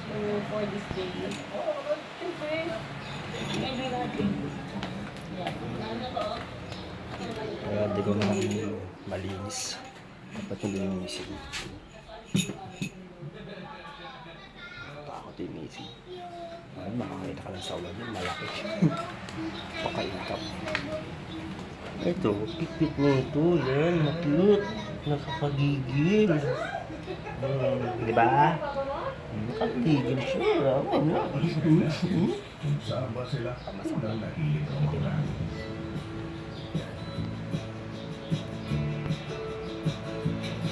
for this day. Siyempre, enjoy natin. Yeah. Kaya di ko naman malinis. Dapat hindi linisin. Takot linisin. Ay, makakita ka lang sa ulan yun, malaki. Pakainap. Ito, pipit mo ito. Yan, makute. Nakakagigil. Di ba? Nakagigil siya. Ano? Sama sila na nahilig ang mga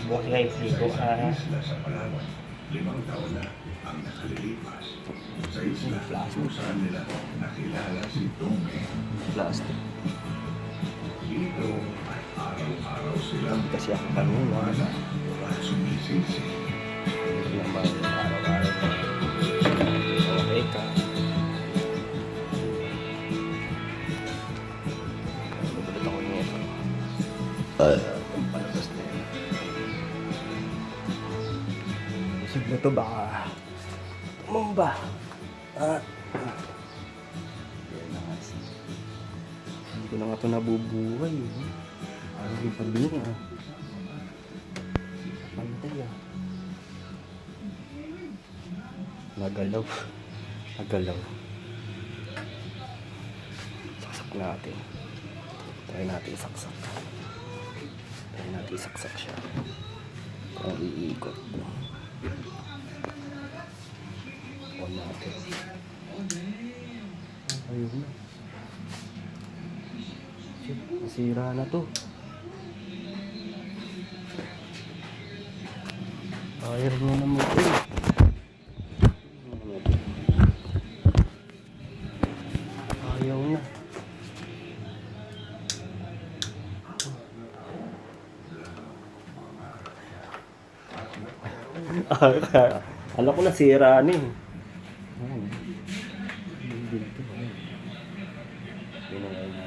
Bukas kayo plito. isla sa Palawan. 5 taon na ang nakalilipas. Sa isla kung saan nila nakilala si Tome. Plastic. Dito ay araw-araw silang Kasi ako kanina. wala at sumisisi. Hindi naman araw-araw. Okay ka. Nagulat ako nito. Ang palabas na yun. Isip na to baka tumamba. Yan na nga. Hindi ko na nga ito nabubuhay. Parang yung pabili ah. Pantay ah. Nagalaw. Nagalaw. Saksak natin. Try natin saksak. Try natin saksak siya. Kung iikot. On natin. Ayun na. Shit, nasira na to. Ayaw mo naman ito eh. Ayaw na. Alam ko nasira na eh. Dito. Binawal na.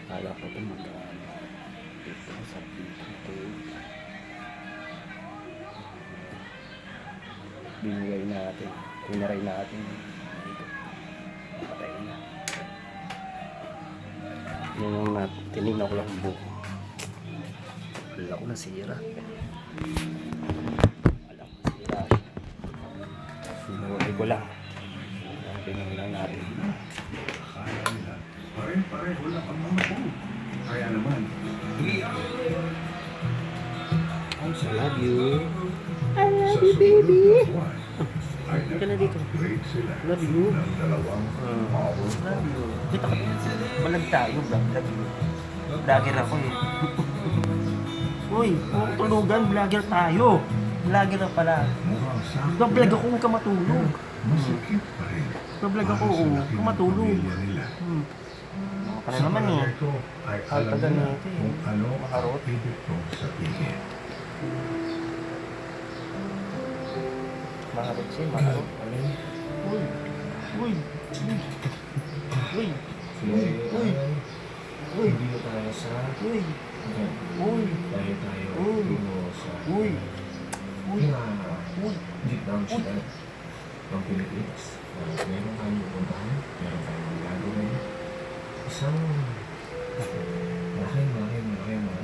Kala ko ito magkaan. Ito sa dito. Binigay natin. Tinaray natin. Ito. Patay na. Yun yung tinignan ko lang ang buko. Wala ko nasira. Wala ko nasira. Sinuwi ko lang. Pinang lang natin. Akala nila pare-pareho lang ang mga po. Kaya naman, I love you. sa sumunod na buwan ay Ka na dito. nag-upgrade sila Love you. ng 2 power Love you. Kita ka. Malag tayo, vlog. Love you. Vlogger ako eh. Uy, huwag tulugan. Vlogger tayo. Vlogger na pala. mukhang sakto Vlog na ako, huwag ka matulog. masikip pa rin. Vlog ako, para sa huwag laking ka matulog. pamilya nila. Ka na naman eh. Ito ay Ang alam tagal nila nito eh. kung ano ang Makarot. ibig ko sabihin. Maharot siya, maharot. Uy, uy, uy, uy, uy, Dito tayo sa uy, uy, tayo tayo Uy. tungo sa uy, uy, uy. gitnang sila ng Pilipinas. Meron tayong pupuntahan, meron tayong gagawin. Isang malaking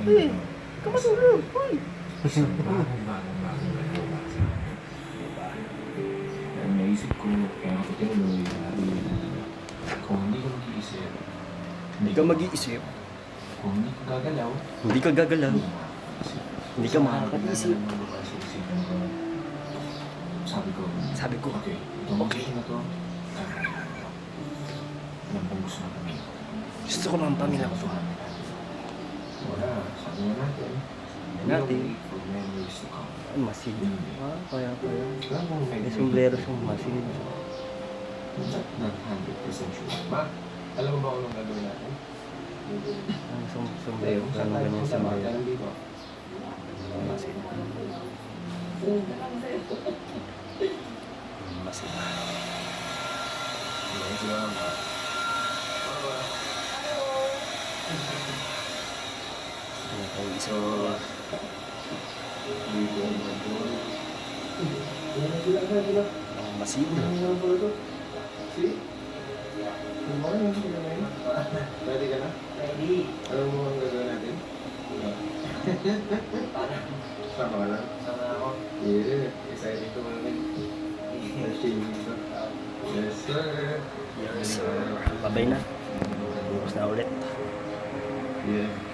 Uy, kamatulog, uy. isang bagong gawa sa Ang naisip ko, kaya ako tinuloy, kung hindi ko mag-iisip, Hindi ka mag-iisip, kung hindi ko gagalaw, hindi ka gagalaw, hindi ka Sa makakaisip. akin, bukas sa isipan ko, sabi ko, Okay, itong gusto na to, yan pong gusto na kami. gusto ko ng pamilya ko to. Wala, sabi nga natin, Natin. for memories to come. Ay, masid. Kaya. Alam mo, may May sombrero siyang masid. not 100% sure. Ma, alam mo ba kung anong gagawin natin? Ang sombrero, kaya ganyan sa mga dito. masid. Masid. Ano kayo isang Masibo. Ready ka na? Ready. Alam mo ang gagawin natin? Sama ka lang? Sama ako. Yeah, excited to namin. Yes, sir. Yes, sir. Babay na. Bukas na ulit. Yeah.